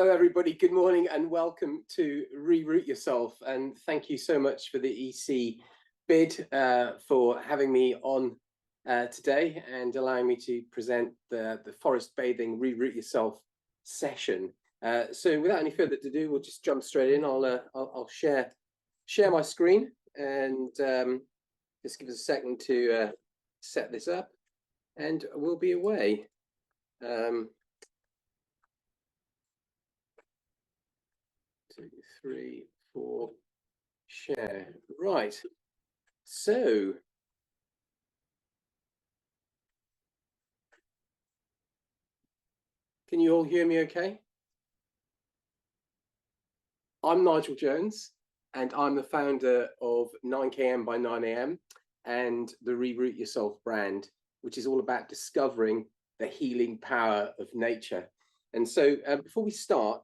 Hello, everybody. Good morning and welcome to Reroot Yourself. And thank you so much for the EC bid for having me on today and allowing me to present the forest bathing Reroot Yourself session. So without any further ado, we'll just jump straight in. I'll share my screen and just give us a second to set this up, and we'll be away. 2, 3, 4, share. Right. So can you all hear me okay? I'm Nigel Jones, and I'm the founder of 9km by 9am and the Reroot Yourself brand, which is all about discovering the healing power of nature. And so before we start,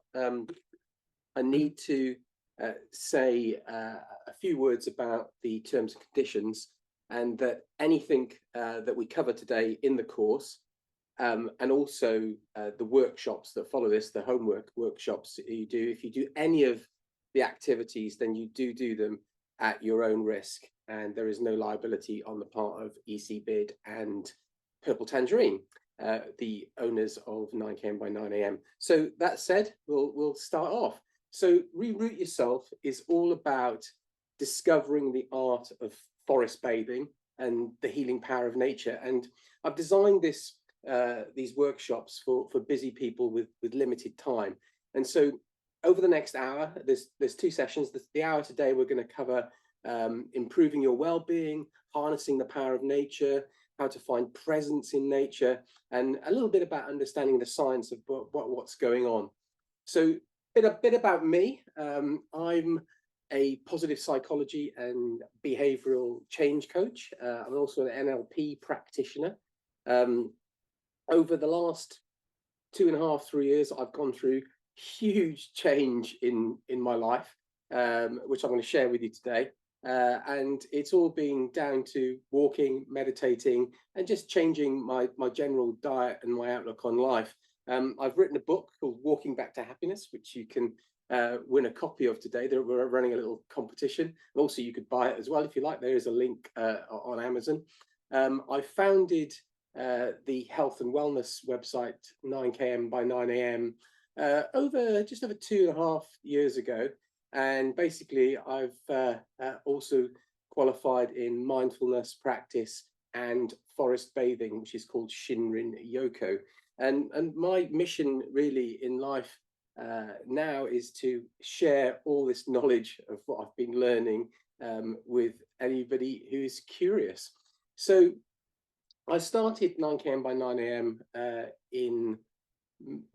I need to say a few words about the terms and conditions, and that anything that we cover today in the course, and also the workshops that follow this, the homework workshops that you do, if you do any of the activities, then you do them at your own risk, and there is no liability on the part of EC Bid and Purple Tangerine, the owners of 9km by 9am. So that said, we'll start off. So Reroot Yourself is all about discovering the art of forest bathing and the healing power of nature. And I've designed this these workshops for busy people with limited time. And so over the next hour, there's 2 sessions. The hour today, we're going to cover improving your well-being, harnessing the power of nature, how to find presence in nature, and a little bit about understanding the science of what's going on. So a bit about me. I'm a positive psychology and behavioral change coach. I'm also an NLP practitioner. Over the last 2.5, 3 years, I've gone through huge change in my life, which I'm going to share with you today. And it's all been down to walking, meditating, and just changing my general diet and my outlook on life. I've written a book called Walking Back to Happiness, which you can win a copy of today. We're running a little competition. And also, you could buy it as well if you like. There is a link on Amazon. I founded the health and wellness website 9km by 9am just over 2.5 years ago. And basically, I've also qualified in mindfulness practice and forest bathing, which is called Shinrin Yoku. And my mission really in life now is to share all this knowledge of what I've been learning with anybody who is curious. So I started 9km by 9am in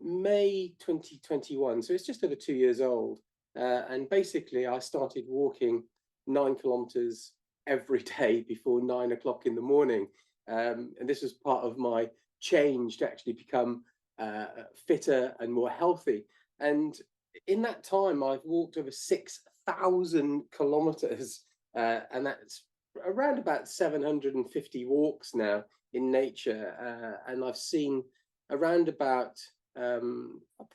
May 2021, so it's just over 2 years old. And basically, I started walking 9 kilometers every day before 9 o'clock in the morning. And this was part of my change to actually become fitter and more healthy. And in that time, I've walked over 6,000 kilometers, and that's around about 750 walks now in nature. And I've seen around about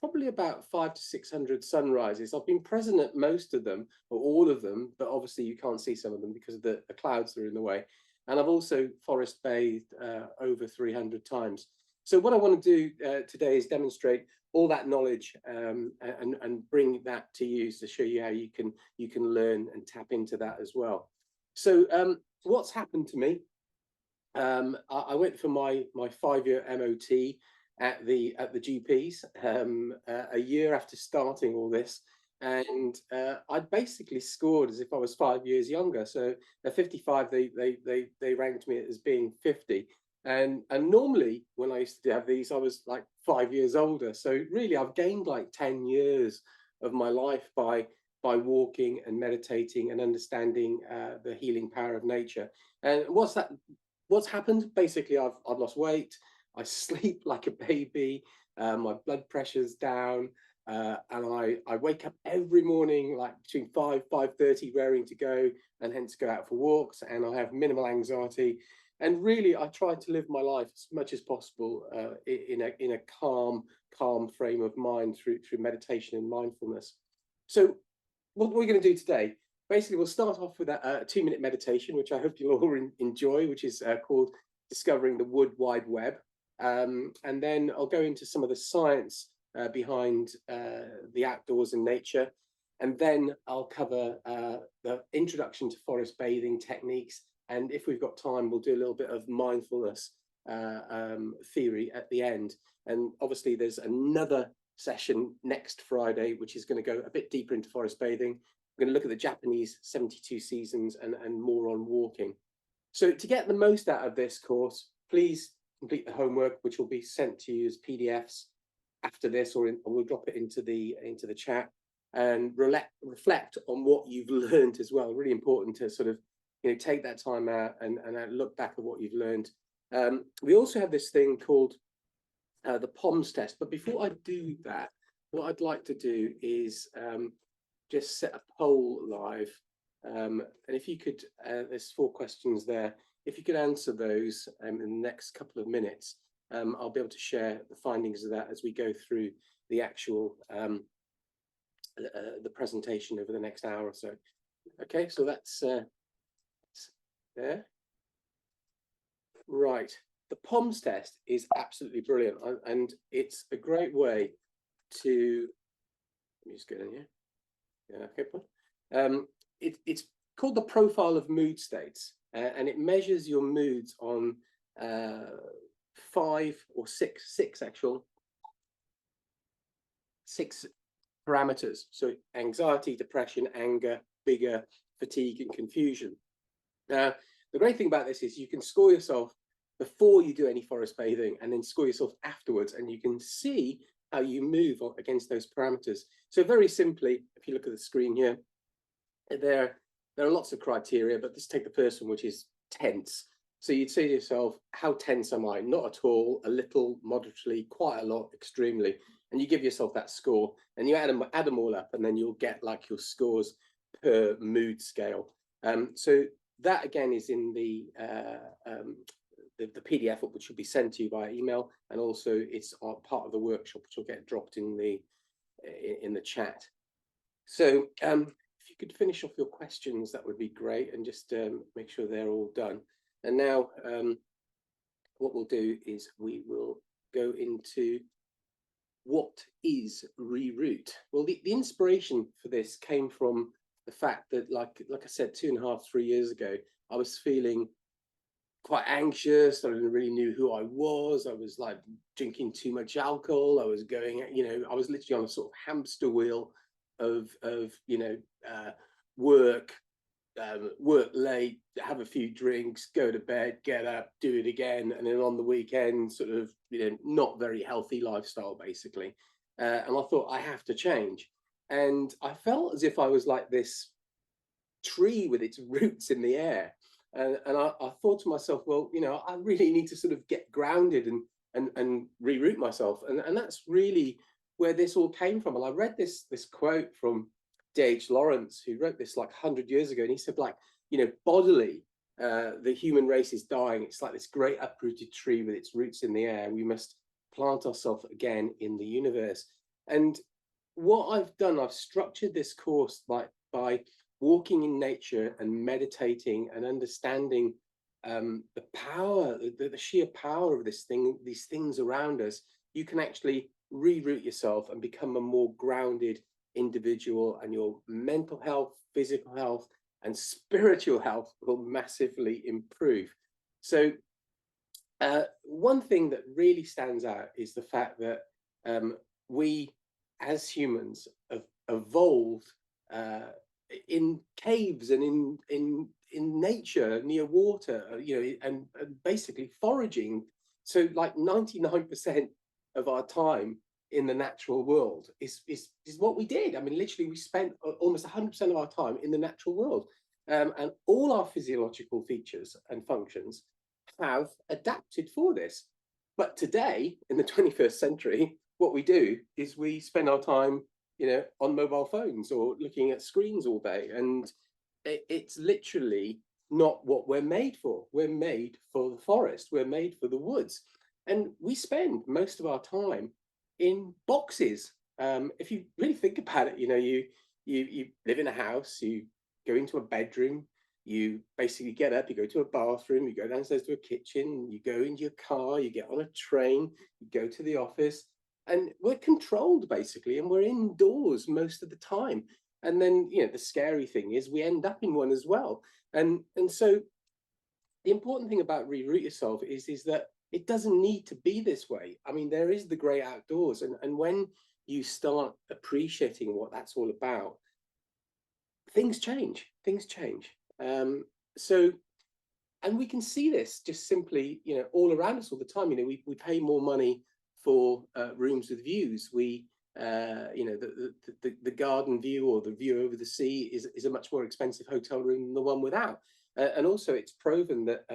probably about 500 to 600 sunrises. I've been present at most of them, or all of them, but obviously you can't see some of them because of the clouds that are in the way. And I've also forest bathed over 300 times. So what I want to do today is demonstrate all that knowledge and bring that to you to show you how you can learn and tap into that as well. So what's happened to me? I went for my 5-year MOT at the GP's a year after starting all this, and I basically scored as if I was 5 years younger. So at 55, they ranked me as being 50, and normally when I used to have these, I was like 5 years older. So really, I've gained like 10 years of my life by walking and meditating and understanding the healing power of nature. And what's happened? Basically, I've lost weight. I sleep like a baby. My blood pressure's down, and I wake up every morning like between 5:30, raring to go, and hence go out for walks. And I have minimal anxiety. And really, I try to live my life as much as possible in a calm frame of mind through meditation and mindfulness. So what we're going to do today, basically, we'll start off with a 2-minute meditation, which I hope you'll all enjoy, which is called Discovering the Wood Wide Web. And then I'll go into some of the science behind the outdoors and nature. And then I'll cover the introduction to forest bathing techniques. And if we've got time, we'll do a little bit of mindfulness theory at the end. And obviously, there's another session next Friday, which is going to go a bit deeper into forest bathing. We're going to look at the Japanese 72 seasons and more on walking. So to get the most out of this course, please complete the homework, which will be sent to you as PDFs after this, or we'll drop it into the chat, and reflect on what you've learned as well. Really important to sort of take that time out and look back at what you've learned. We also have this thing called the POMS test. But before I do that, what I'd like to do is just set a poll live. And if you could, there's 4 questions there. If you could answer those in the next couple of minutes, I'll be able to share the findings of that as we go through the actual the presentation over the next hour or so. Okay, so that's there. Right. The POMS test is absolutely brilliant, and it's a great way to, let me just get in here. Yeah, okay. It's called the profile of mood states, and it measures your moods on 5 or 6 parameters. So anxiety, depression, anger, vigor, fatigue, and confusion. Now, the great thing about this is you can score yourself before you do any forest bathing, and then score yourself afterwards, and you can see how you move against those parameters. So very simply, if you look at the screen here, there are lots of criteria, but let's take the first one, which is tense. So you'd say to yourself, how tense am I? Not at all, a little, moderately, quite a lot, extremely. And you give yourself that score, and you add them all up, and then you'll get like your scores per mood scale. So that again is in the PDF, which will be sent to you via email, and also it's part of the workshop, which will get dropped in the chat. So if you could finish off your questions, that would be great, and just make sure they're all done. And now what we'll do is we will go into what is Reroot. Well, the inspiration for this came from the fact that, like I said, 2.5, 3 years ago, I was feeling quite anxious. I didn't really knew who I was. I was like drinking too much alcohol. I was going, I was literally on a sort of hamster wheel of work late, have a few drinks, go to bed, get up, do it again, and then on the weekend, sort of, not very healthy lifestyle, basically. And I thought, I have to change. And I felt as if I was like this tree with its roots in the air. And I thought to myself, well, I really need to sort of get grounded and reroot myself. And that's really where this all came from. And I read this quote from D.H. Lawrence, who wrote this like 100 years ago. And he said, like, bodily, the human race is dying. It's like this great uprooted tree with its roots in the air. We must plant ourselves again in the universe. And what I've done, I've structured this course by walking in nature and meditating and understanding the power, the sheer power of these things around us. You can actually reroot yourself and become a more grounded individual, and your mental health, physical health, and spiritual health will massively improve. So one thing that really stands out is the fact that we as humans have evolved in caves and in nature near water, and basically foraging. So like 99% of our time in the natural world is what we did. I mean, literally, we spent almost 100% of our time in the natural world, and all our physiological features and functions have adapted for this. But today, in the 21st century, what we do is we spend our time, on mobile phones or looking at screens all day, and it's literally not what we're made for. We're made for the forest. We're made for the woods. And we spend most of our time in boxes. If you really think about it, you live in a house, you go into a bedroom, you basically get up, you go to a bathroom, you go downstairs to a kitchen, you go into your car, you get on a train, you go to the office, and we're controlled basically, and we're indoors most of the time. And then, the scary thing is we end up in one as well. And so the important thing about Reroot Yourself is that it doesn't need to be this way. I mean, there is the great outdoors, and when you start appreciating what that's all about, things change. Things change. So, and we can see this just simply, all around us all the time. We pay more money for rooms with views. The garden view or the view over the sea is a much more expensive hotel room than the one without. And also, it's proven that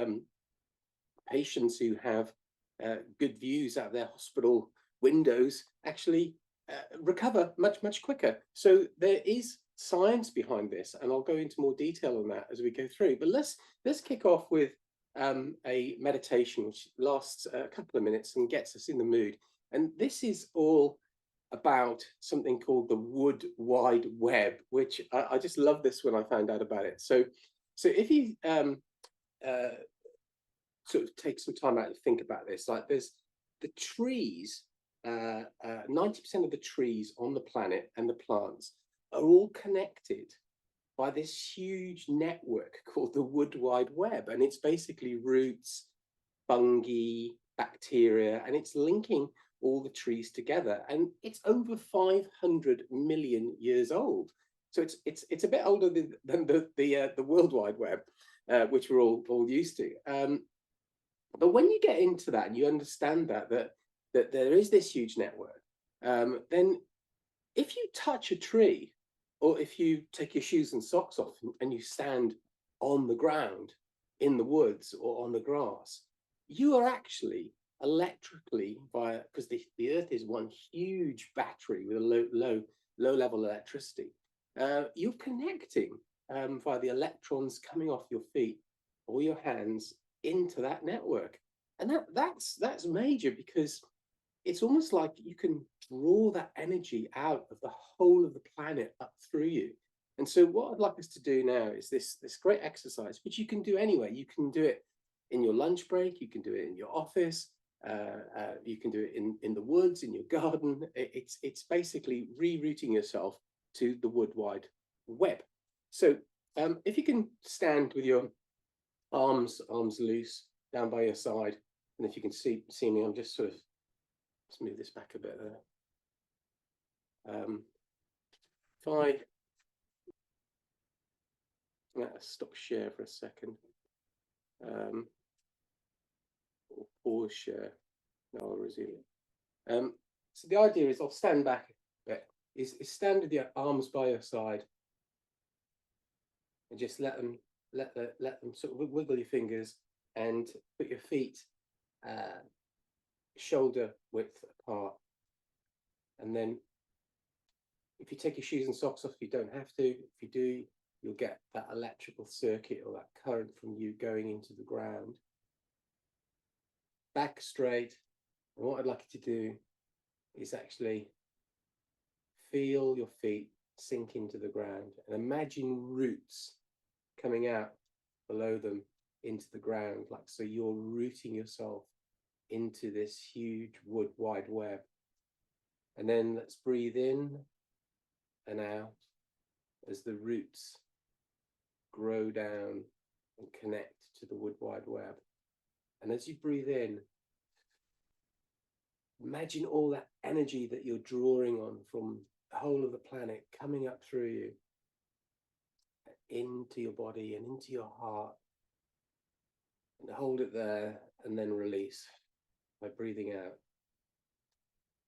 patients who have good views out of their hospital windows actually recover much quicker. So there is science behind this, and I'll go into more detail on that as we go through. But let's kick off with a meditation which lasts a couple of minutes and gets us in the mood. And this is all about something called the Wood Wide Web, which I just love this when I found out about it. So if you sort of take some time out to think about this, like there's the trees, 90% of the trees on the planet and the plants are all connected by this huge network called the Wood Wide Web. And it's basically roots, fungi, bacteria, and it's linking all the trees together. And it's over 500 million years old. So it's a bit older than the World Wide Web, which we're all used to. But when you get into that and you understand that there is this huge network, then if you touch a tree, or if you take your shoes and socks off and you stand on the ground in the woods or on the grass, you are actually electrically, because the Earth is one huge battery with a low level electricity. You're connecting via the electrons coming off your feet or your hands into that network. And that's major, because it's almost like you can draw that energy out of the whole of the planet up through you. And so what I'd like us to do now is this great exercise, which you can do anywhere. You can do it in your lunch break, you can do it in your office, you can do it in the woods, in your garden. It's basically rerouting yourself to the Wood Wide Web. So if you can stand with your arms loose down by your side, and if you can see me, I'm just sort of, let's move this back a bit there. If I stop share for a second, or pause share, now I'll resume it. So the idea is I'll stand back a bit, is stand with your arms by your side and just let them sort of wiggle your fingers and put your feet shoulder width apart. And then if you take your shoes and socks off, you don't have to. If you do, you'll get that electrical circuit or that current from you going into the ground. Back straight. And what I'd like you to do is actually feel your feet sink into the ground and imagine roots coming out below them into the ground, like so you're rooting yourself into this huge Wood Wide Web. And then let's breathe in and out as the roots grow down and connect to the Wood Wide Web. And as you breathe in, imagine all that energy that you're drawing on from the whole of the planet coming up through you into your body and into your heart, and hold it there and then release by breathing out.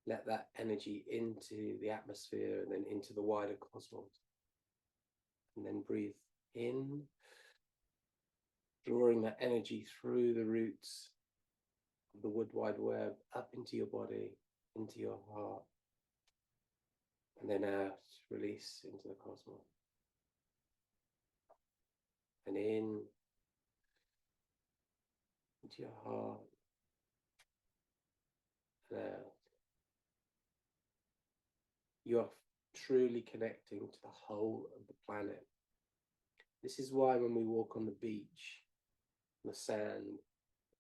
Let that energy into the atmosphere and then into the wider cosmos. And then breathe in, drawing that energy through the roots of the Wood Wide Web up into your body, into your heart. And then out, release into the cosmos. And in into your heart. And out. You are truly connecting to the whole of the planet. This is why when we walk on the beach, on the sand,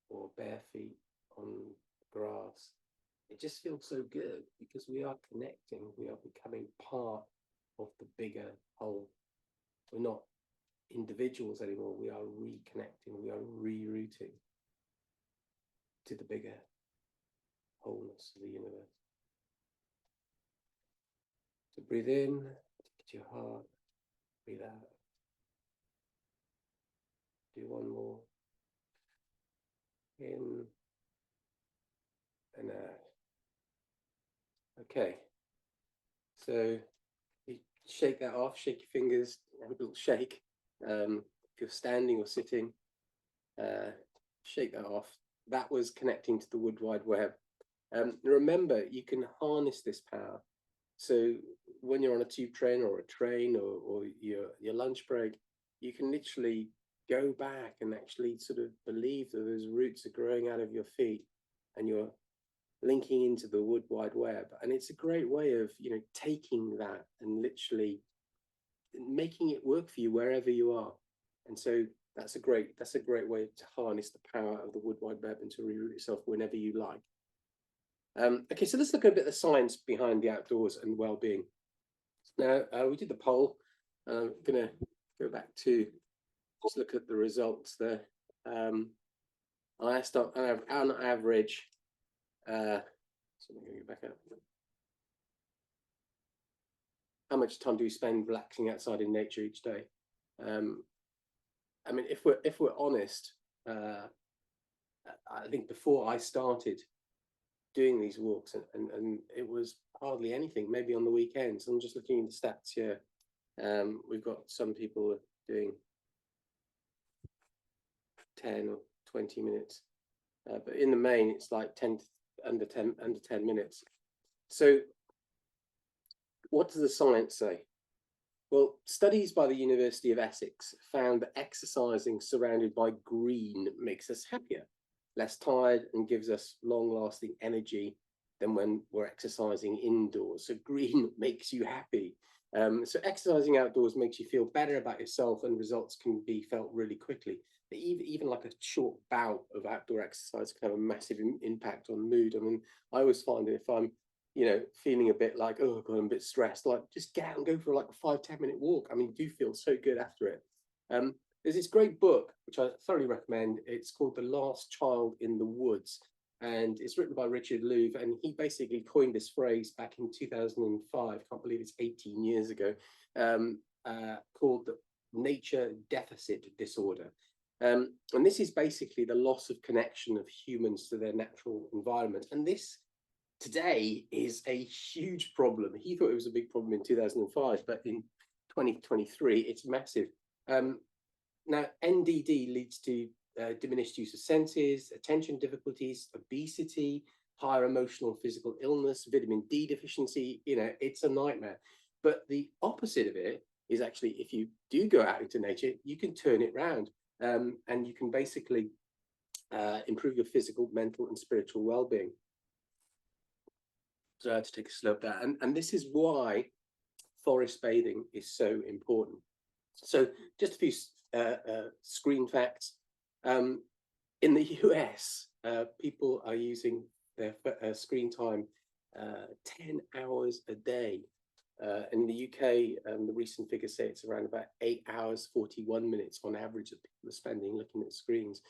or bare feet on grass, it just feels so good because we are connecting. We are becoming part of the bigger whole. We're not individuals anymore. We are reconnecting. We are rerouting to the bigger wholeness of the universe. So breathe in to your heart, breathe out. Do one more. In and out. Okay. So you shake that off, shake your fingers, have a little shake. If you're standing or sitting, shake that off. That was connecting to the Wood Wide Web. Remember, you can harness this power. So when you're on a tube train or a train or your lunch break, you can literally go back and actually sort of believe that those roots are growing out of your feet and you're linking into the Wood Wide Web. And it's a great way of, taking that and literally making it work for you wherever you are. And so that's a great way to harness the power of the Wood Wide Web and to reroot yourself whenever you like. Okay, so let's look at a bit of the science behind the outdoors and well-being. Now, we did the poll. I'm going to go back to just look at the results there. I asked on average, so I'm going to go back up. How much time do we spend relaxing outside in nature each day? I mean, if we're honest, I think before I started doing these walks, and it was hardly anything, maybe on the weekends. I'm just looking at the stats here. We've got some people doing 10 or 20 minutes, but in the main, it's like under 10 minutes. So what does the science say? Well, studies by the University of Essex found that exercising surrounded by green makes us happier, less tired, and gives us long-lasting energy than when we're exercising indoors. So green makes you happy. So exercising outdoors makes you feel better about yourself, and results can be felt really quickly. Even like a short bout of outdoor exercise can have a massive impact on mood. I mean, I always find that if I'm feeling a bit like, oh God, I'm a bit stressed, like just get out and go for like a 5-10 minute walk. I mean, you do feel so good after it. There's this great book, which I thoroughly recommend. It's called The Last Child in the Woods, and it's written by Richard Louv, and he basically coined this phrase back in 2005, can't believe it's 18 years ago, called the nature deficit disorder. And this is basically the loss of connection of humans to their natural environment. And this today is a huge problem. He thought it was a big problem in 2005, but in 2023, it's massive. Now, NDD leads to diminished use of senses, attention difficulties, obesity, higher emotional and physical illness, vitamin D deficiency. It's a nightmare. But the opposite of it is actually, if you do go out into nature, you can turn it around, and you can basically improve your physical, mental, and spiritual well-being. So I had to take a slope there. And this is why forest bathing is so important. So just a few screen facts. In the US, people are using their screen time 10 hours a day. In the UK, the recent figures say it's around about 8 hours, 41 minutes on average that people are spending looking at screens.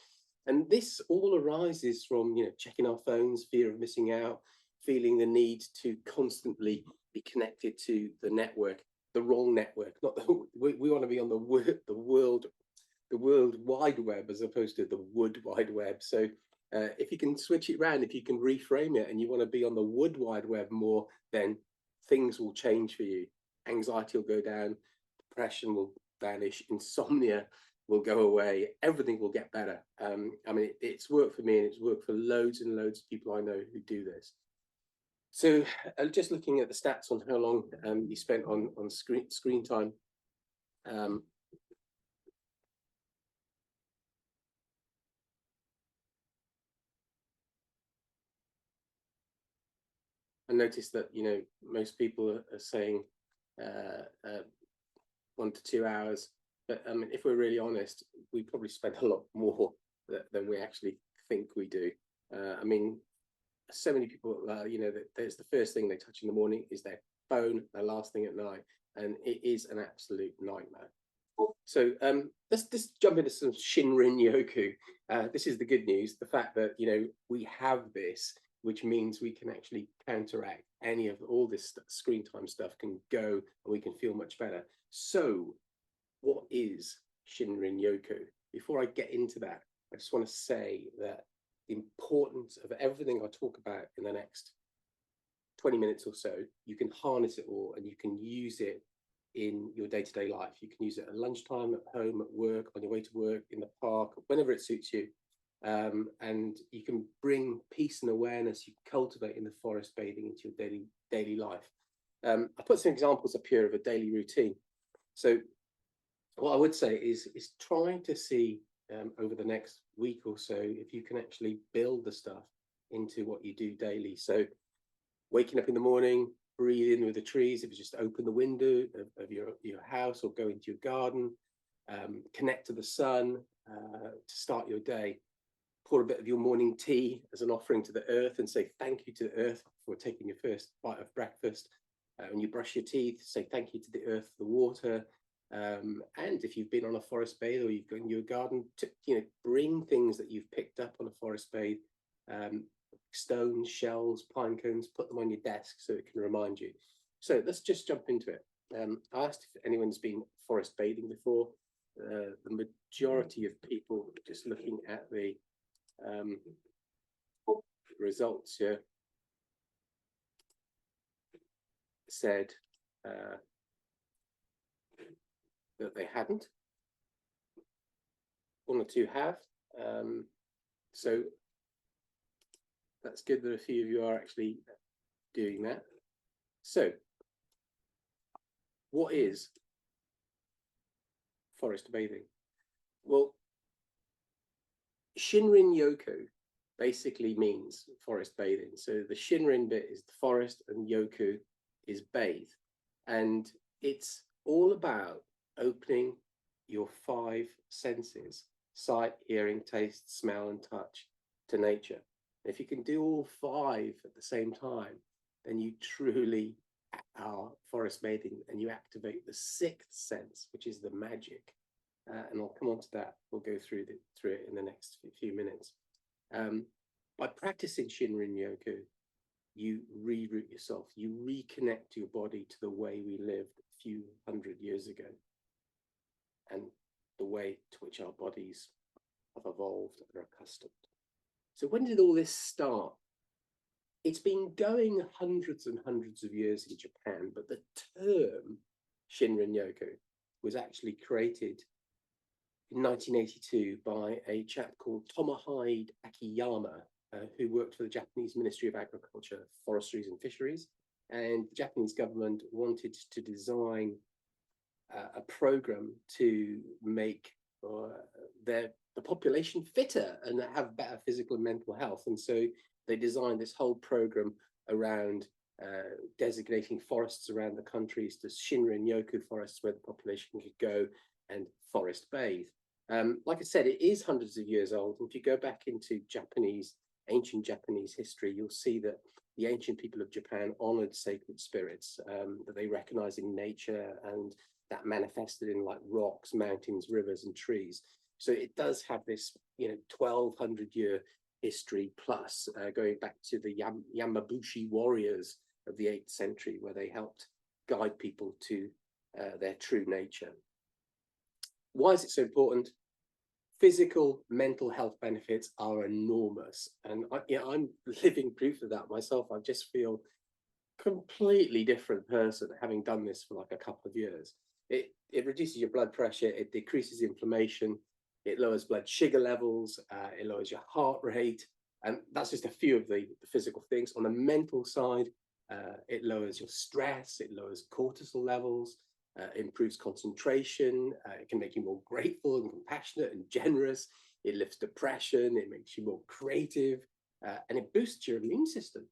And this all arises from, checking our phones, fear of missing out, feeling the need to constantly be connected to the network, the wrong network. Not the, we want to be on the world wide web as opposed to the Wood Wide Web. So if you can switch it around, if you can reframe it, and you want to be on the Wood Wide Web more, then things will change for you. Anxiety will go down, depression will vanish, insomnia will go away, everything will get better. I mean, it's worked for me, and it's worked for loads and loads of people I know who do this. So just looking at the stats on how long you spent on screen time. I noticed that, you know, most people are saying 1 to 2 hours, but I mean, if we're really honest, we probably spend a lot more than we actually think we do. I mean, so many people, you know, that there's the first thing they touch in the morning is their phone, their last thing at night, and it is an absolute nightmare. So let's jump into some Shinrin Yoku. This is the good news, the fact that, you know, we have this, which means we can actually counteract any of all this screen time stuff can go and we can feel much better. So what is Shinrin Yoku? Before I get into that, I just want to say that the importance of everything I talk about in the next 20 minutes or so, you can harness it all and you can use it in your day-to-day life. You can use it at lunchtime, at home, at work, on your way to work, in the park, whenever it suits you. And you can bring peace and awareness you cultivate in the forest bathing into your daily life. I put some examples up here of a daily routine. So what I would say is trying to see over the next week or so if you can actually build the stuff into what you do daily. So waking up in the morning, breathe in with the trees. If you just open the window of your house or go into your garden, connect to the sun to start your day. Pour a bit of your morning tea as an offering to the earth and say thank you to the earth for taking your first bite of breakfast. When you brush your teeth, say thank you to the earth for the water. And if you've been on a forest bathe or you've gone in your garden, to, you know, bring things that you've picked up on a forest bathe, stones, shells, pine cones, put them on your desk so it can remind you. So let's just jump into it. I asked if anyone's been forest bathing before. The majority of people, just looking at the results here, said that they hadn't. 1 or 2 have. So that's good that a few of you are actually doing that. So what is forest bathing? Well, Shinrin Yoku basically means forest bathing. So the Shinrin bit is the forest and Yoku is bathe. And it's all about opening your 5 senses: sight, hearing, taste, smell, and touch to nature. If you can do all 5 at the same time, then you truly are forest bathing and you activate the 6th sense, which is the magic. And I'll come on to that. We'll go through it in the next few minutes. By practicing Shinrin Yoku, you reroot yourself. You reconnect your body to the way we lived a few hundred years ago and the way to which our bodies have evolved and are accustomed. So when did all this start? It's been going hundreds and hundreds of years in Japan, but the term Shinrin Yoku was actually created in 1982 by a chap called Tomohide Akiyama, who worked for the Japanese Ministry of Agriculture, Forestries and Fisheries. And the Japanese government wanted to design a program to make the population fitter and have better physical and mental health. And so they designed this whole program around designating forests around the countries to Shinrin Yoku forests where the population could go and forest bathe. Like I said, it is hundreds of years old. If you go back into ancient Japanese history, you'll see that the ancient people of Japan honored sacred spirits that they recognized in nature, and that manifested in like rocks, mountains, rivers, and trees. So it does have this, 1,200-year history plus, going back to the Yamabushi warriors of the 8th century, where they helped guide people to their true nature. Why is it so important? Physical, mental health benefits are enormous. And I'm living proof of that myself. I just feel completely different person having done this for like a couple of years. It reduces your blood pressure, it decreases inflammation, it lowers blood sugar levels, it lowers your heart rate. And that's just a few of the physical things. On the mental side, it lowers your stress, it lowers cortisol levels, improves concentration, it can make you more grateful and compassionate and generous, it lifts depression, it makes you more creative, and it boosts your immune system.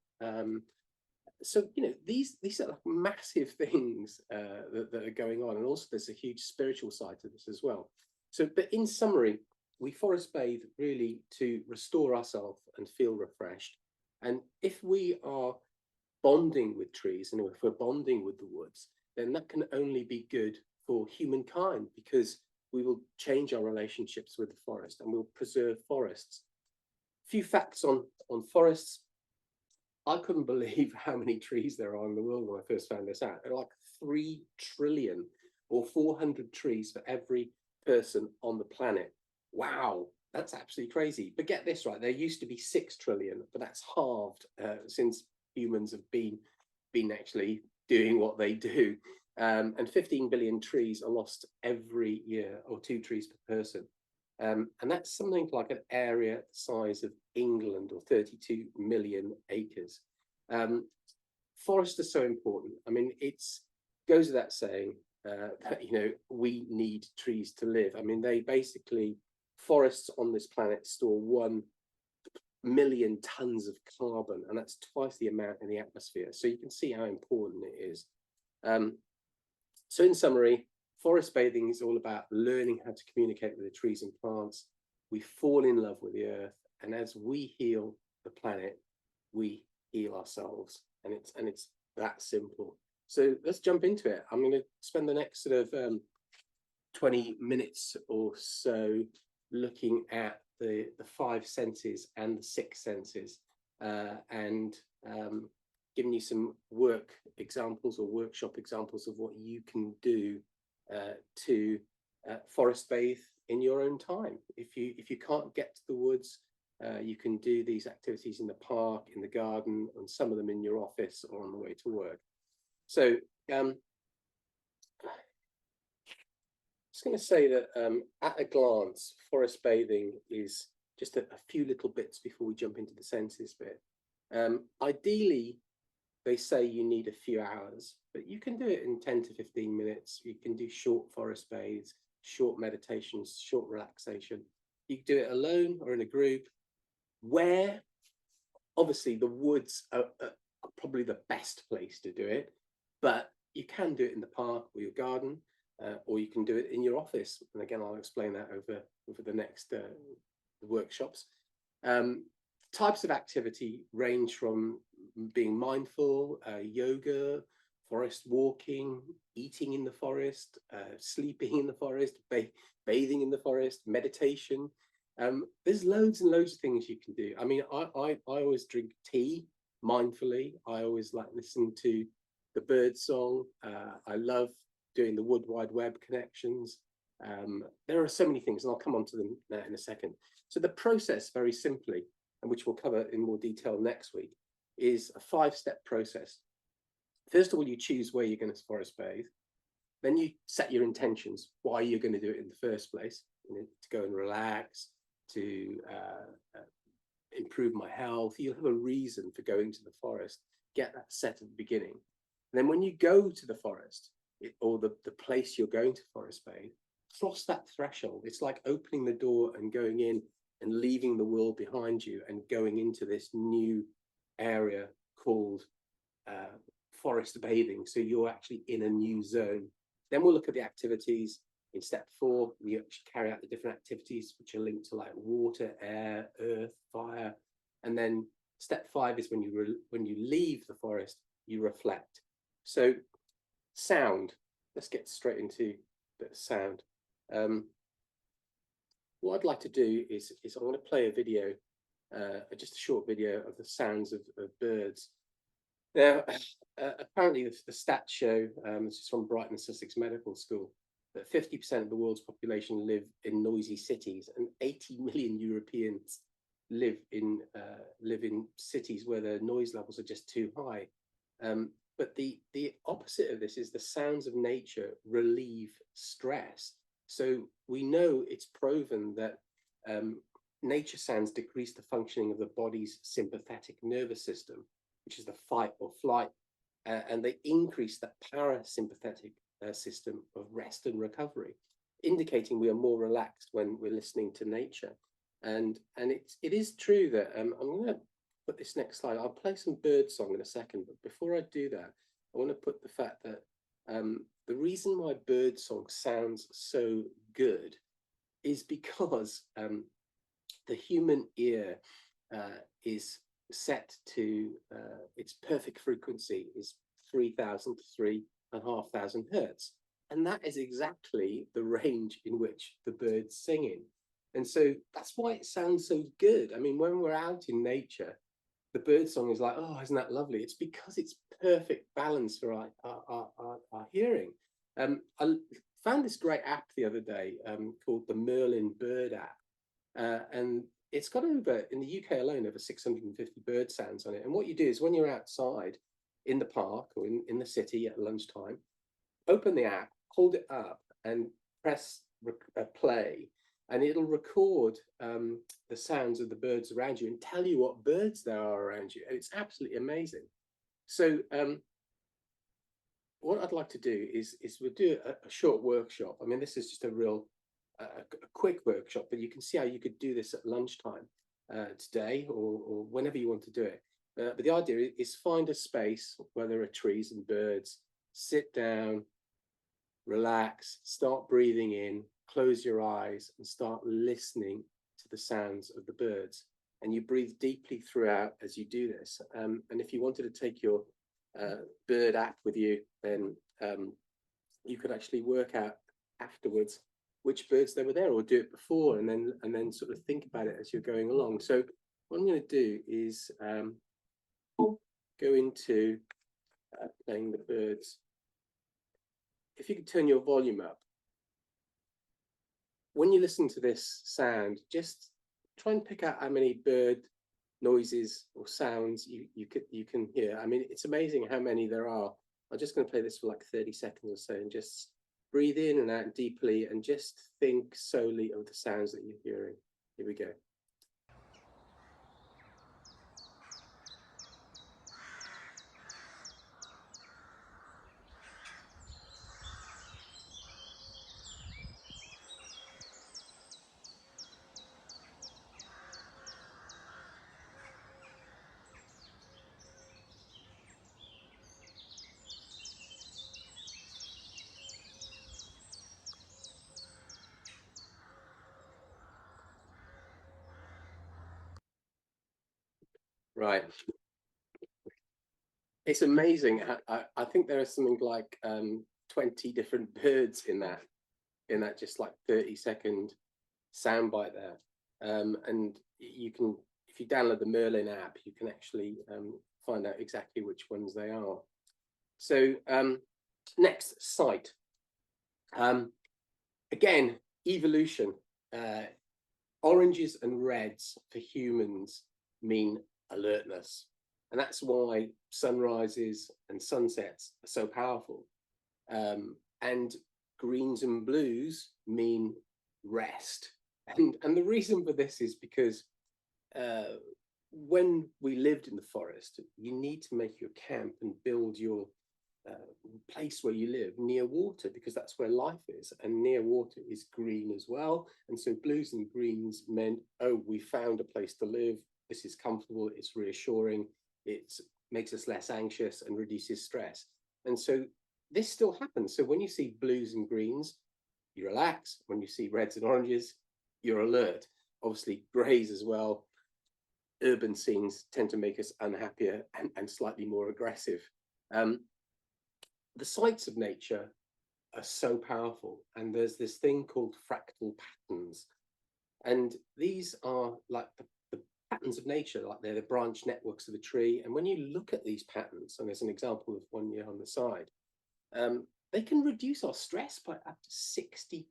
So, you know, these are like massive things that are going on, and also there's a huge spiritual side to this as well. So, but in summary, we forest bathe really to restore ourselves and feel refreshed. And if we are bonding with trees and if we're bonding with the woods, then that can only be good for humankind, because we will change our relationships with the forest and we'll preserve forests. A few facts on forests. I couldn't believe how many trees there are in the world when I first found this out. There are like 3 trillion or 400 trees for every person on the planet. Wow, that's absolutely crazy. But get this right, there used to be 6 trillion, but that's halved since humans have been actually doing what they do. And 15 billion trees are lost every year, or 2 trees per person. And that's something like an area the size of England, or 32 million acres. Forests are so important. I mean, it's goes without saying that, you know, we need trees to live. I mean, they basically, forests on this planet store 1 million tons of carbon, and that's twice the amount in the atmosphere. So you can see how important it is. So in summary, forest bathing is all about learning how to communicate with the trees and plants. We fall in love with the earth, and as we heal the planet, we heal ourselves, and it's that simple. So let's jump into it. I'm going to spend the next sort of 20 minutes or so looking at the 5 senses and the 6 senses, and giving you some work examples or workshop examples of what you can do to forest bathe in your own time. If you can't get to the woods, you can do these activities in the park, in the garden, and some of them in your office or on the way to work. So just going to say that at a glance, forest bathing is just a few little bits before we jump into the senses bit. Ideally, they say you need a few hours, but you can do it in 10 to 15 minutes. You can do short forest bathes, short meditations, short relaxation. You can do it alone or in a group, where obviously the woods are probably the best place to do it, but you can do it in the park or your garden, or you can do it in your office. And again, I'll explain that over the next workshops. Types of activity range from being mindful, yoga, forest walking, eating in the forest, sleeping in the forest, bathing in the forest, meditation. There's loads and loads of things you can do. I mean, I always drink tea mindfully. I always like listen to the bird song. I love doing the Wood Wide Web connections. There are so many things, and I'll come on to them in a second. So the process, very simply, and which we'll cover in more detail next week, is a 5-step process. First of all, you choose where you're going to forest bathe. Then you set your intentions, why you're going to do it in the first place, you know, to go and relax, to improve my health. You'll have a reason for going to the forest. Get that set at the beginning. And then when you go to the forest, or the place you're going to forest bathe, cross that threshold. It's like opening the door and going in and leaving the world behind you and going into this new area called forest bathing. So you're actually in a new zone. Then we'll look at the activities. In step 4, we actually carry out the different activities which are linked to like water, air, earth, fire. And then step 5 is when you leave the forest, you reflect. So sound. Let's get straight into a bit of sound. What I'd like to do is I'm going to play a video, just a short video of the sounds of birds. Now, apparently the stats show, this is from Brighton Sussex Medical School, that 50% of the world's population live in noisy cities, and 80 million Europeans live in cities where the noise levels are just too high. But the opposite of this is the sounds of nature relieve stress. So we know it's proven that nature sounds decrease the functioning of the body's sympathetic nervous system, which is the fight or flight, and they increase that parasympathetic system of rest and recovery, indicating we are more relaxed when we're listening to nature. And it is true that I'm going to put this next slide. I'll play some bird song in a second, but before I do that, I want to put the fact that the reason why bird song sounds so good is because the human ear is set to its perfect frequency is 3,000 to 3,500 hertz. And that is exactly the range in which the bird's singing. And so that's why it sounds so good. I mean, when we're out in nature, the bird song is like, oh, isn't that lovely? It's because it's perfect balance for our hearing. I found this great app the other day called the Merlin Bird app. And it's got over, in the UK alone, over 650 bird sounds on it. And what you do is when you're outside in the park or in the city at lunchtime, open the app, hold it up and press play, and it'll record the sounds of the birds around you and tell you what birds there are around you. And it's absolutely amazing. So what I'd like to do is we'll do a short workshop. I mean, this is just a real a quick workshop, but you can see how you could do this at lunchtime today or whenever you want to do it. But the idea is find a space where there are trees and birds, sit down, relax, start breathing in, close your eyes and start listening to the sounds of the birds. And you breathe deeply throughout as you do this. And if you wanted to take your bird app with you, then you could actually work out afterwards which birds there were there, or do it before and then sort of think about it as you're going along. So what I'm going to do is go into playing the birds. If you could turn your volume up. When you listen to this sound, just try and pick out how many bird noises or sounds you can hear. I mean, it's amazing how many there are. I'm just going to play this for like 30 seconds or so and just breathe in and out deeply and just think solely of the sounds that you're hearing. Here we go. Right. It's amazing. I think there are something like 20 different birds in that just like 30-second soundbite there. And you can, if you download the Merlin app, you can actually find out exactly which ones they are. So next, sight. Again, evolution. Oranges and reds for humans mean alertness. And that's why sunrises and sunsets are so powerful. And greens and blues mean rest. And the reason for this is because when we lived in the forest, you need to make your camp and build your place where you live near water, because that's where life is, and near water is green as well. And so blues and greens meant, oh, we found a place to live, this is comfortable, it's reassuring, it makes us less anxious and reduces stress. And so this still happens. So when you see blues and greens, you relax. When you see reds and oranges, you're alert. Obviously grays as well. Urban scenes tend to make us unhappier and slightly more aggressive. The sights of nature are so powerful, and there's this thing called fractal patterns, and these are like the patterns of nature, like they're the branch networks of a tree. And when you look at these patterns, and there's an example of one here on the side, they can reduce our stress by up to 60%.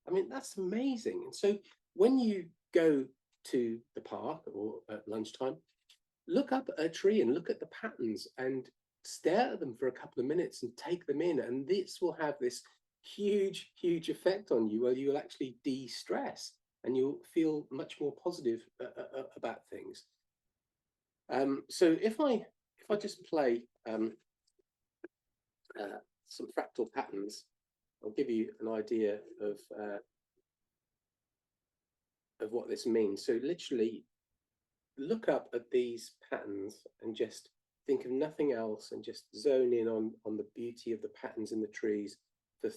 I mean, that's amazing. And so when you go to the park or at lunchtime, look up at a tree and look at the patterns and stare at them for a couple of minutes and take them in. And this will have this huge, huge effect on you, where you'll actually de-stress and you'll feel much more positive about things. So if I just play some fractal patterns, I'll give you an idea of what this means. So literally, look up at these patterns and just think of nothing else and just zone in on the beauty of the patterns in the trees for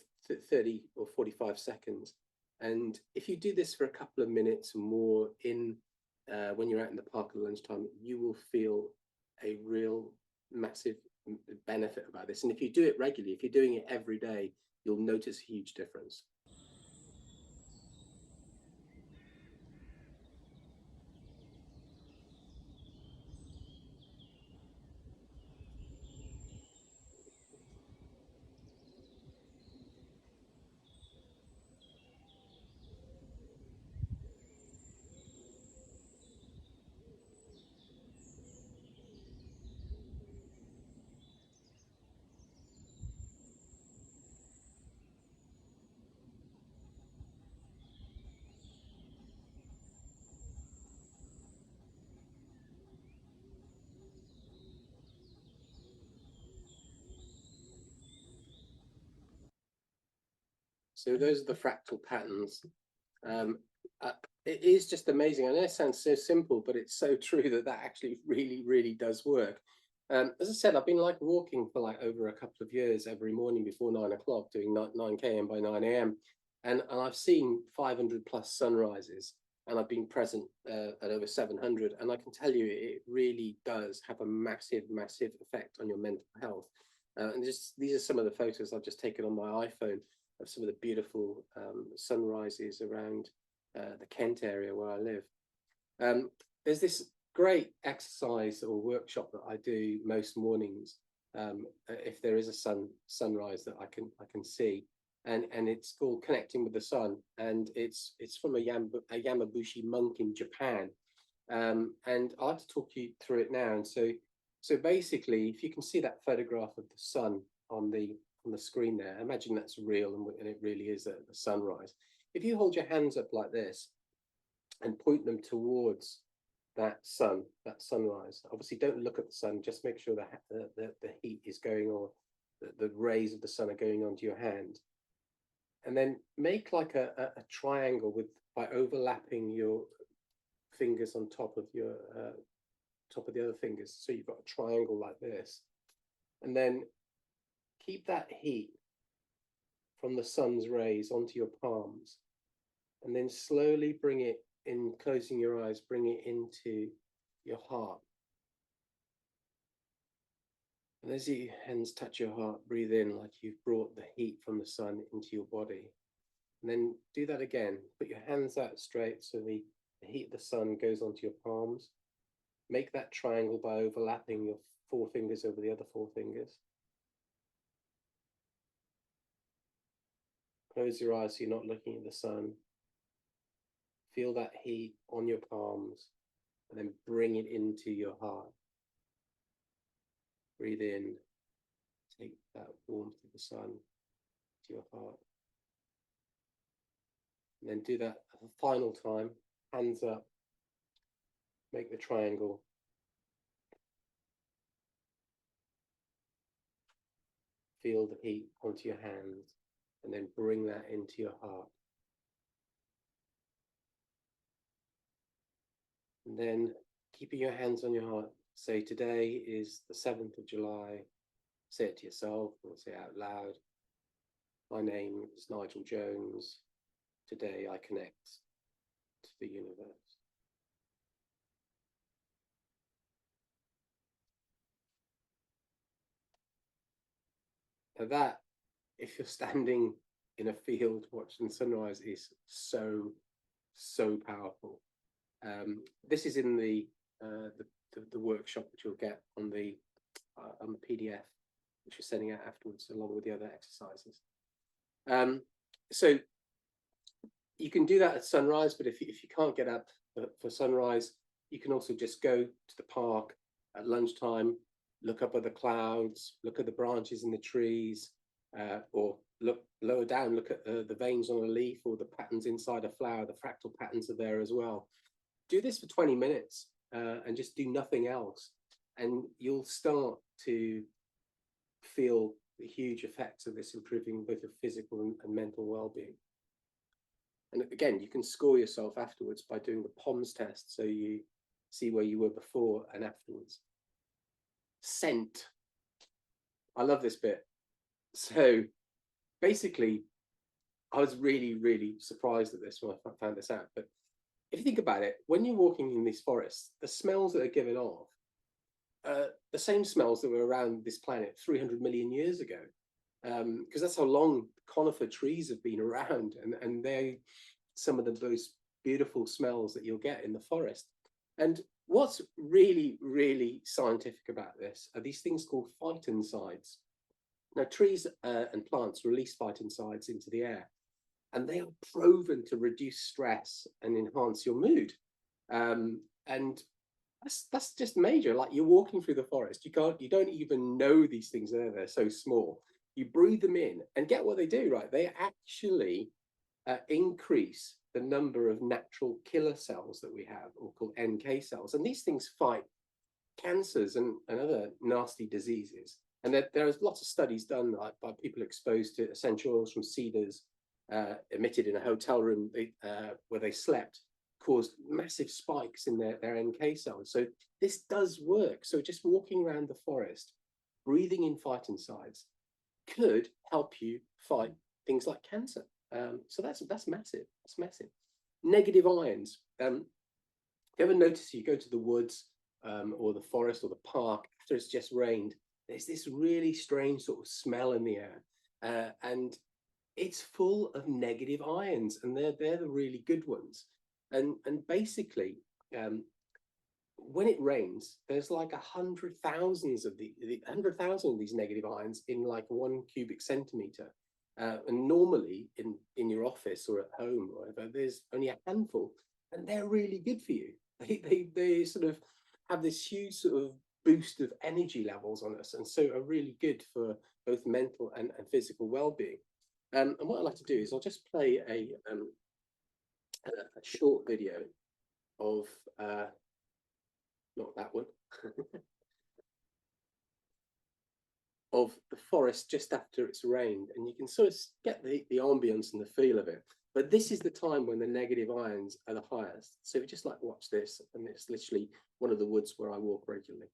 30 or 45 seconds. And if you do this for a couple of minutes or more when you're out in the park at lunchtime, you will feel a real massive benefit about this. And if you do it regularly, if you're doing it every day, you'll notice a huge difference. So those are the fractal patterns. Um, it is just amazing. I know it sounds so simple, but it's so true that actually really, really does work. As I said, I've been like walking for like over a couple of years every morning before 9 o'clock, doing 9 km by 9 a.m. And I've seen 500 plus sunrises, and I've been present at over 700. And I can tell you, it really does have a massive, massive effect on your mental health. And these are some of the photos I've just taken on my iPhone of some of the beautiful sunrises around the Kent area where I live. There's this great exercise or workshop that I do most mornings if there is a sunrise that I can see, and it's called Connecting with the Sun, and it's from a Yamabushi monk in Japan, and I'd like to talk you through it now. And so basically, if you can see that photograph of the sun on the screen there, imagine that's real, and it really is a sunrise. If you hold your hands up like this and point them towards that sunrise, obviously don't look at the sun, just make sure that the heat is going, or the rays of the sun are going onto your hand. And then make like a triangle by overlapping your fingers on top of your top of the other fingers. So you've got a triangle like this. And then keep that heat from the sun's rays onto your palms, and then slowly bring it in, closing your eyes, bring it into your heart. And as your hands touch your heart, breathe in like you've brought the heat from the sun into your body. And then do that again. Put your hands out straight so the heat of the sun goes onto your palms. Make that triangle by overlapping your four fingers over the other four fingers. Close your eyes so you're not looking at the sun. Feel that heat on your palms, and then bring it into your heart. Breathe in, take that warmth of the sun to your heart. And then do that a final time, hands up, make the triangle. Feel the heat onto your hands, and then bring that into your heart. And then keeping your hands on your heart, say today is the 7th of July. Say it to yourself or say it out loud. My name is Nigel Jones. Today I connect to the universe. Now that, if you're standing in a field watching sunrise, is so powerful. This is in the workshop that you'll get on the PDF, which we're sending out afterwards, along with the other exercises. So you can do that at sunrise, but if you can't get up for sunrise, you can also just go to the park at lunchtime, look up at the clouds, look at the branches in the trees, or look lower down, look at the veins on a leaf or the patterns inside a flower. The fractal patterns are there as well. Do this for 20 minutes and just do nothing else, and you'll start to feel the huge effects of this improving both your physical and mental well-being. And again, you can score yourself afterwards by doing the POMS test. So you see where you were before and afterwards. Scent. I love this bit. So basically, I was really surprised at this when I found this out. But if you think about it, when you're walking in these forests, the smells that are given off the same smells that were around this planet 300 million years ago, because that's how long conifer trees have been around, and they're some of the most beautiful smells that you'll get in the forest. And what's really scientific about this are these things called phytoncides. Now, trees and plants release phytoncides into the air, and they are proven to reduce stress and enhance your mood. And that's just major. Like, you're walking through the forest, you don't even know these things are there. They're so small. You breathe them in and get what they do, right? They actually increase the number of natural killer cells that we have, or called NK cells. And these things fight cancers and other nasty diseases. And there's lots of studies done by people exposed to essential oils from cedars, emitted in a hotel room where they slept, caused massive spikes in their NK cells. So this does work. So just walking around the forest, breathing in phytoncides, could help you fight things like cancer. So that's massive. That's massive. Negative ions. You ever notice you go to the woods or the forest or the park after it's just rained? There's this really strange sort of smell in the air, and it's full of negative ions, and they're the really good ones. And basically, when it rains, there's like 100,000 of these negative ions in like 1 cubic centimeter. And normally in your office or at home or whatever, there's only a handful, and they're really good for you. They sort of have this huge sort of boost of energy levels on us, and so are really good for both mental and physical well-being. And what I'd like to do is I'll just play a short video of not that one of the forest just after it's rained, and you can sort of get the ambience and the feel of it. But this is the time when the negative ions are the highest. So if you just like watch this, and it's literally one of the woods where I walk regularly.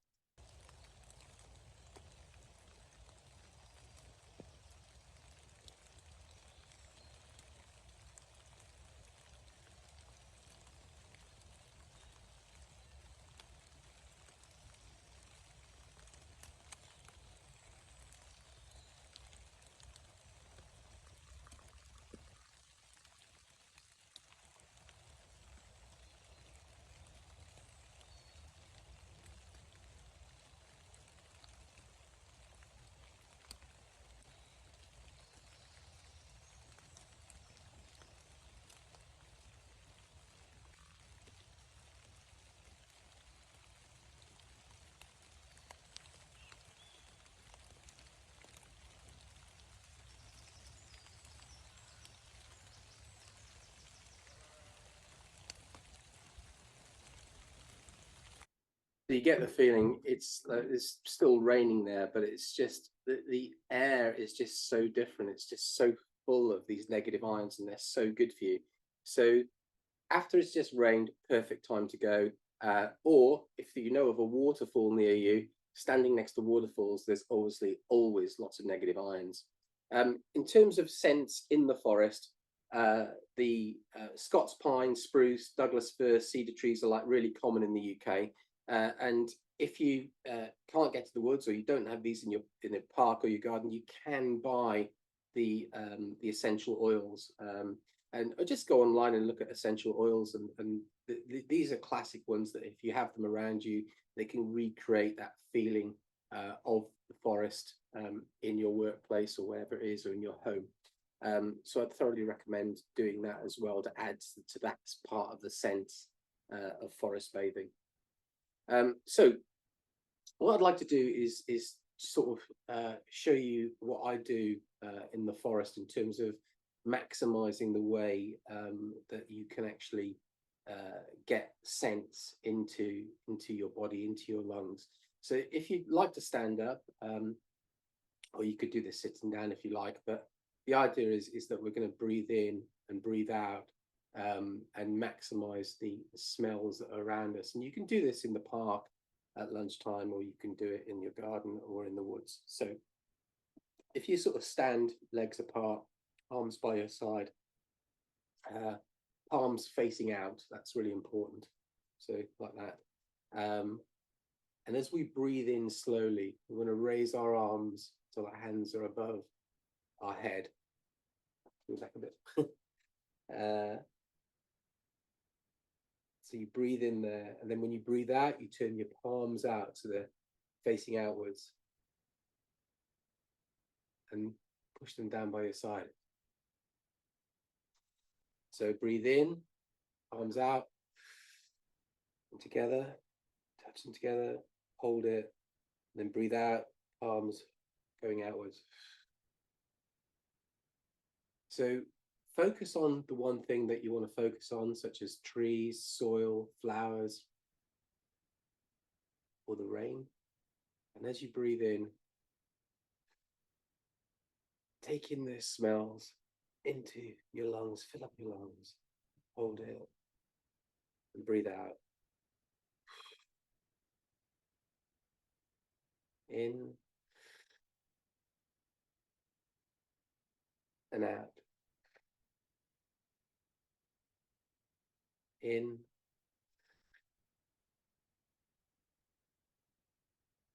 So you get the feeling it's still raining there, but it's just the air is just so different. It's just so full of these negative ions, and they're so good for you. So after it's just rained, perfect time to go. Or if you know of a waterfall near you, standing next to waterfalls, there's obviously always lots of negative ions. In terms of scents in the forest, the Scots pine, spruce, Douglas fir, cedar trees are like really common in the UK. And if you can't get to the woods, or you don't have these in a park or your garden, you can buy the essential oils. And just go online and look at essential oils, and these are classic ones that if you have them around you, they can recreate that feeling of the forest in your workplace or wherever it is, or in your home. So I'd thoroughly recommend doing that as well, to add to that part of the sense of forest bathing. So what I'd like to do is sort of show you what I do in the forest in terms of maximizing the way that you can actually get scents into your body, into your lungs. So if you'd like to stand up, or you could do this sitting down if you like, but the idea is that we're going to breathe in and breathe out and maximize the smells that are around us. And you can do this in the park at lunchtime, or you can do it in your garden or in the woods. So if you sort of stand legs apart, arms by your side, palms facing out, that's really important. So like that. And as we breathe in slowly, we're going to raise our arms so our hands are above our head. Move back a bit. So you breathe in there, and then when you breathe out, you turn your palms out so they're facing outwards, and push them down by your side. So breathe in, palms out, and together, touch them together, hold it, then breathe out, palms going outwards. So focus on the one thing that you want to focus on, such as trees, soil, flowers, or the rain. And as you breathe in, take in the smells into your lungs, fill up your lungs, hold it, and breathe out. In and out. In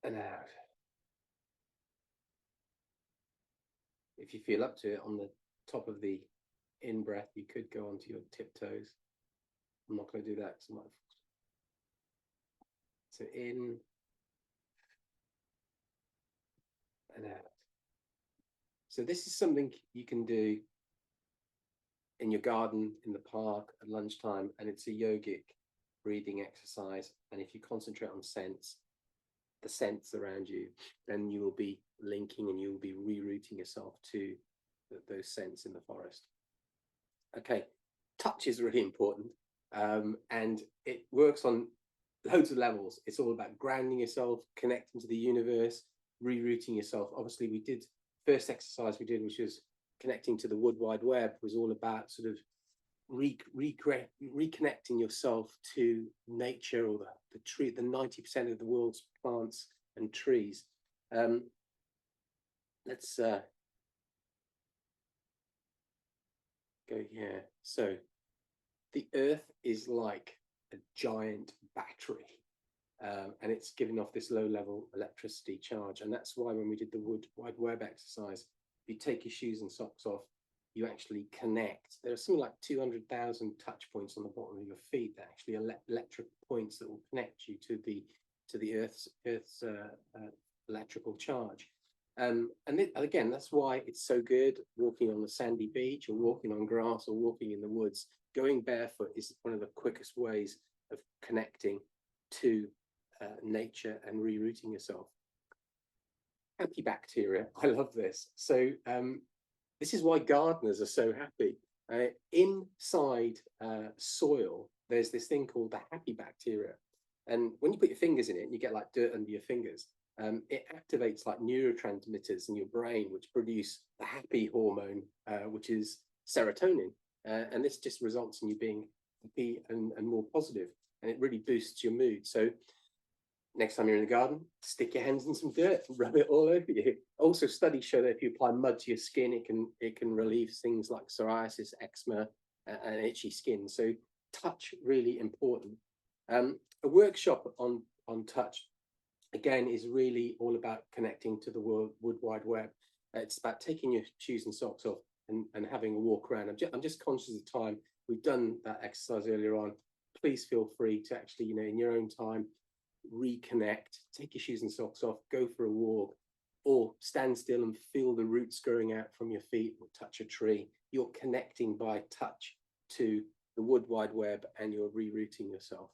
and out. If you feel up to it, on the top of the in breath, you could go onto your tiptoes. I'm not going to do that because I might. So in and out. So this is something you can do in your garden, in the park, at lunchtime, and it's a yogic breathing exercise. And if you concentrate on scents, the scents around you, then you will be linking and you will be rerouting yourself to those scents in the forest. Okay, touch is really important, and it works on loads of levels. It's all about grounding yourself, connecting to the universe, rerouting yourself. Obviously, we did first exercise we did, which was connecting to the wood wide web, was all about sort of reconnecting yourself to nature, or the tree, the 90% of the world's plants and trees. Let's go here. So the earth is like a giant battery, and it's giving off this low level electricity charge. And that's why when we did the wood wide web exercise, if you take your shoes and socks off, you actually connect. There are something like 200,000 touch points on the bottom of your feet that actually electric points that will connect you to the Earth's electrical charge. And again, that's why it's so good walking on the sandy beach, or walking on grass, or walking in the woods. Going barefoot is one of the quickest ways of connecting to nature and rerouting yourself. Happy bacteria, I love this. So this is why gardeners are so happy. Inside soil, there's this thing called the happy bacteria. And when you put your fingers in it, and you get like dirt under your fingers, it activates like neurotransmitters in your brain, which produce the happy hormone, which is serotonin. And this just results in you being happy and more positive, and it really boosts your mood. So next time you're in the garden, stick your hands in some dirt, rub it all over you. Also, studies show that if you apply mud to your skin, it can relieve things like psoriasis, eczema, and itchy skin. So touch, really important. A workshop on touch, again, is really all about connecting to the wood wide web. It's about taking your shoes and socks off and having a walk around. I'm just conscious of time. We've done that exercise earlier on. Please feel free to actually, in your own time, reconnect, take your shoes and socks off, go for a walk, or stand still and feel the roots growing out from your feet, or touch a tree. You're connecting by touch to the wood wide web, and you're rerouting yourself.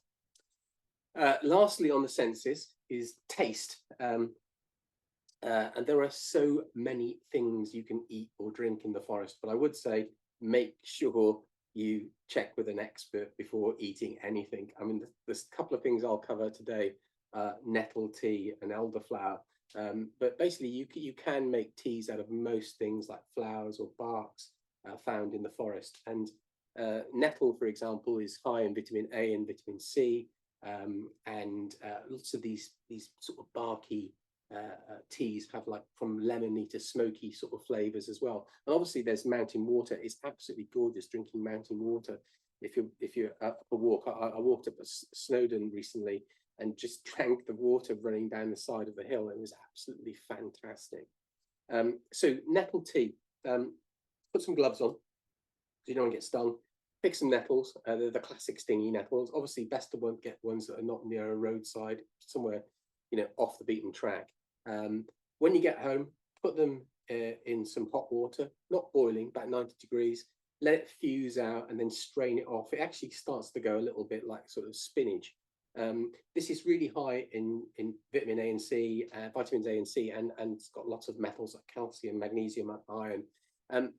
Lastly, on the senses is taste. And there are so many things you can eat or drink in the forest, but I would say make sure you check with an expert before eating anything. I mean, there's a couple of things I'll cover today, nettle tea and elderflower. But basically, you can make teas out of most things like flowers or barks found in the forest. And Nettle, for example, is high in vitamin A and vitamin C, and lots of these sort of barky teas have like from lemony to smoky sort of flavors as well. And obviously, there's mountain water. It's absolutely gorgeous drinking mountain water. If you're up a walk, I walked up Snowdon recently and just drank the water running down the side of the hill. It was absolutely fantastic. So nettle tea. Put some gloves on so you don't get stung. Pick some nettles. They're the classic stingy nettles. Obviously, best to get ones that are not near a roadside, somewhere, you know, off the beaten track. When you get home, put them in some hot water, not boiling, about 90 degrees. Let it fuse out and then strain it off. It actually starts to go a little bit like sort of spinach. This is really high in vitamin A and C, vitamins A and C, and it's got lots of metals like calcium, magnesium, iron.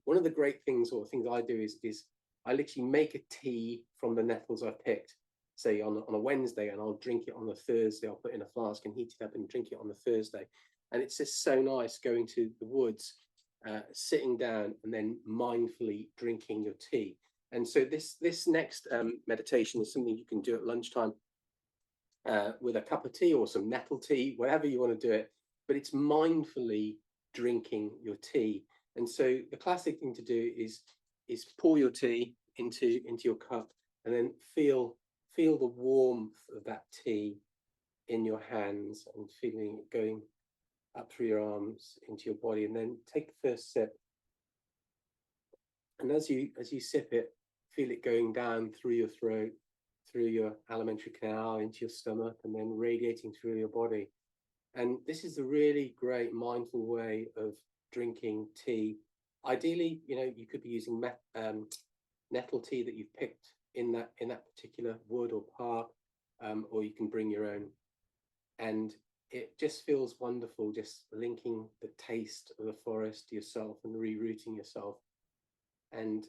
One of the great things, or things I do, is I literally make a tea from the nettles I've picked, say on a Wednesday, and I'll drink it on the Thursday. I'll put it in a flask and heat it up and drink it on the Thursday. And it's just so nice going to the woods, sitting down and then mindfully drinking your tea. And so this next meditation is something you can do at lunchtime with a cup of tea or some nettle tea, whatever you want to do it, but it's mindfully drinking your tea. And so the classic thing to do is pour your tea into your cup and then feel the warmth of that tea in your hands and feeling it going up through your arms into your body, and then take the first sip. And as you sip it, feel it going down through your throat, through your alimentary canal, into your stomach, and then radiating through your body. And this is a really great mindful way of drinking tea. Ideally, you know, you could be using nettle tea that you've picked in that particular wood or park, or you can bring your own. And it just feels wonderful, just linking the taste of the forest to yourself and rerouting yourself. And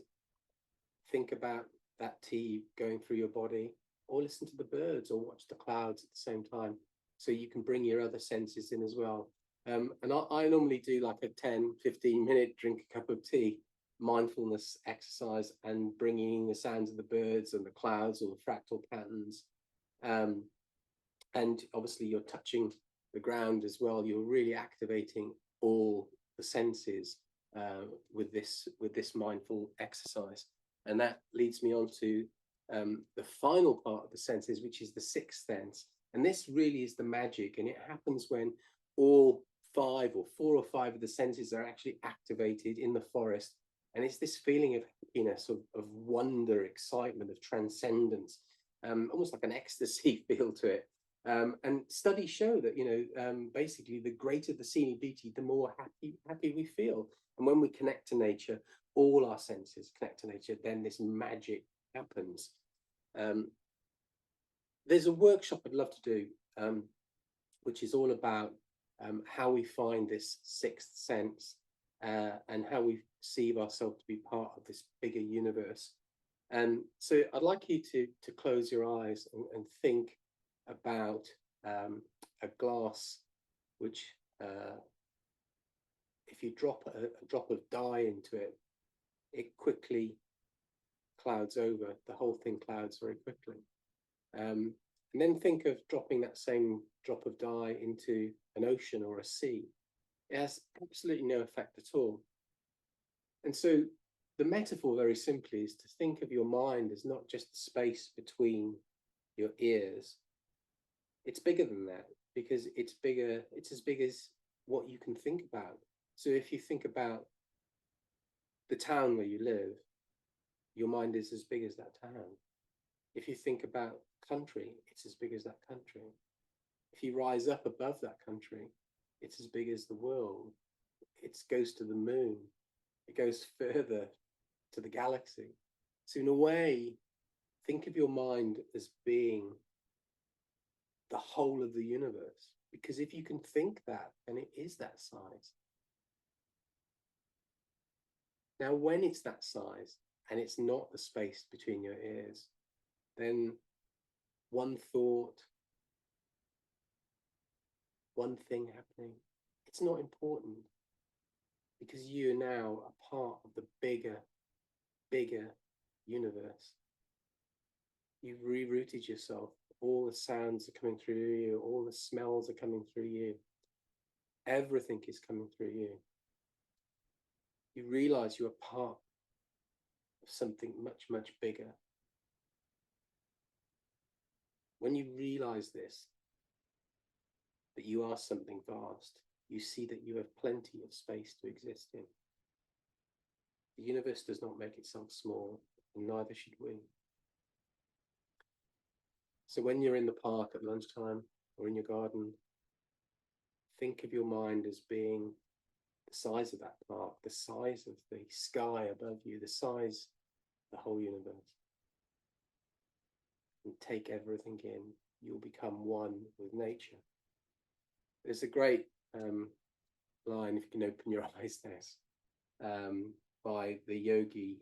think about that tea going through your body, or listen to the birds, or watch the clouds at the same time, so you can bring your other senses in as well. And I normally do like a 10-15 minute drink a cup of tea mindfulness exercise, and bringing in the sounds of the birds and the clouds or the fractal patterns. And obviously you're touching the ground as well. You're really activating all the senses with this mindful exercise. And that leads me on to the final part of the senses, which is the sixth sense. And this really is the magic, and it happens when all 4 or 5 of the senses are actually activated in the forest. And it's this feeling of happiness, of wonder, excitement, of transcendence, almost like an ecstasy feel to it. And studies show that, you know, basically the greater the scenic beauty, the more happy we feel. And when we connect to nature, all our senses connect to nature, then this magic happens. There's a workshop I'd love to do, which is all about how we find this sixth sense and how we perceive ourselves to be part of this bigger universe. So I'd like you to close your eyes and think about a glass, which if you drop a drop of dye into it, it quickly clouds over. The whole thing clouds very quickly. And then think of dropping that same drop of dye into an ocean or a sea. It has absolutely no effect at all. And so the metaphor, very simply, is to think of your mind as not just the space between your ears. It's bigger than that, because it's as big as what you can think about. So if you think about the town where you live, your mind is as big as that town. If you think about country, it's as big as that country. If you rise up above that country, it's as big as the world. It goes to the moon. It goes further to the galaxy. So in a way, think of your mind as being the whole of the universe, because if you can think that, then it is that size. Now, when it's that size and it's not the space between your ears, then one thought, one thing happening, it's not important, because you are now a part of the bigger universe. You've rerouted yourself. All the sounds are coming through you. All the smells are coming through you. Everything is coming through you. You realize you are part of something much, much bigger. When you realize this, that you are something vast, you see that you have plenty of space to exist in. The universe does not make itself small, and neither should we. So when you're in the park at lunchtime or in your garden, think of your mind as being the size of that park, the size of the sky above you, the size of the whole universe. And take everything in. You'll become one with nature. There's a great line, if you can open your eyes, by the yogi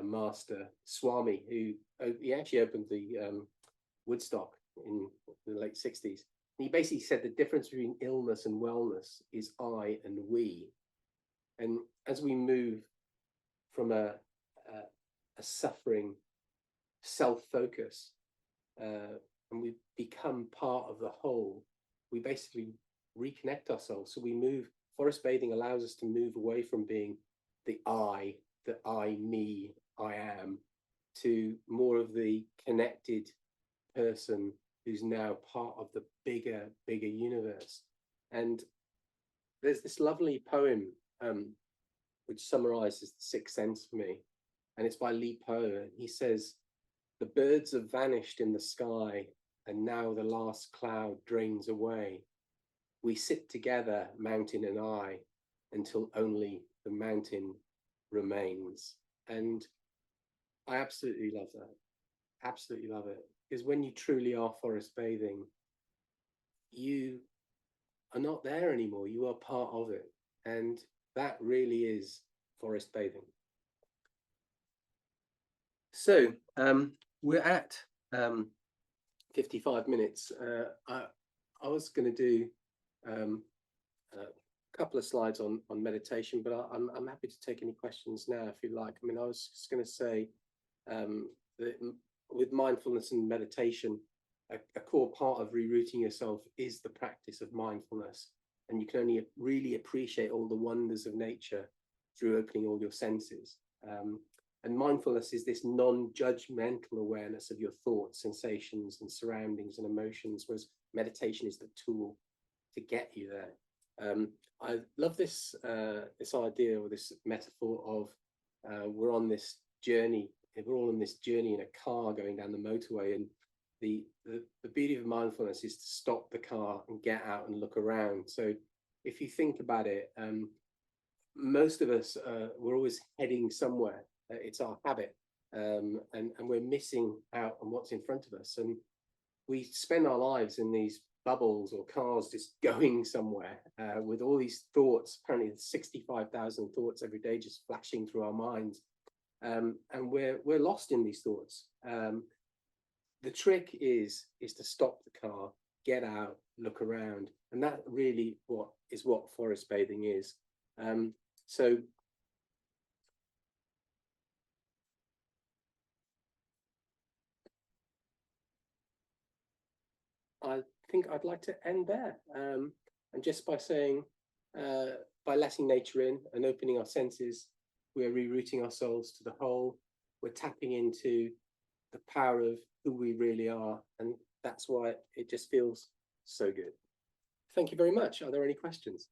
master Swami, who he actually opened the Woodstock in the late 60s. And he basically said the difference between illness and wellness is I and we. And as we move from a suffering self-focus and we become part of the whole, we basically reconnect ourselves. So we move, forest bathing allows us to move away from being the I, me, I am, to more of the connected person who's now part of the bigger universe. And there's this lovely poem which summarizes the sixth sense for me, and it's by Li Po. He says, "The birds have vanished in the sky, and now the last cloud drains away. We sit together, mountain and I, until only the mountain remains." And I absolutely love that. Absolutely love it. Because when you truly are forest bathing, you are not there anymore. You are part of it. And that really is forest bathing. So we're at 55 minutes. I was going to do a couple of slides on meditation, but I'm happy to take any questions now if you like. I mean, I was just going to say that with mindfulness and meditation, a core part of rerouting yourself is the practice of mindfulness. And you can only really appreciate all the wonders of nature through opening all your senses. And mindfulness is this non-judgmental awareness of your thoughts, sensations, and surroundings and emotions, whereas meditation is the tool to get you there. I love this idea or this metaphor of we're on this journey. We're all on this journey in a car going down the motorway, and the beauty of mindfulness is to stop the car and get out and look around. So if you think about it, most of us we're always heading somewhere. It's our habit, and we're missing out on what's in front of us, and we spend our lives in these bubbles or cars just going somewhere with all these thoughts. Apparently 65,000 thoughts every day just flashing through our minds, and we're lost in these thoughts. The trick is to stop the car, get out, look around, and that really what forest bathing is. So I think I'd like to end there, and just by saying, by letting nature in and opening our senses, we're rerouting ourselves to the whole. We're tapping into the power of who we really are, and that's why it just feels so good. Thank you very much. Are there any questions?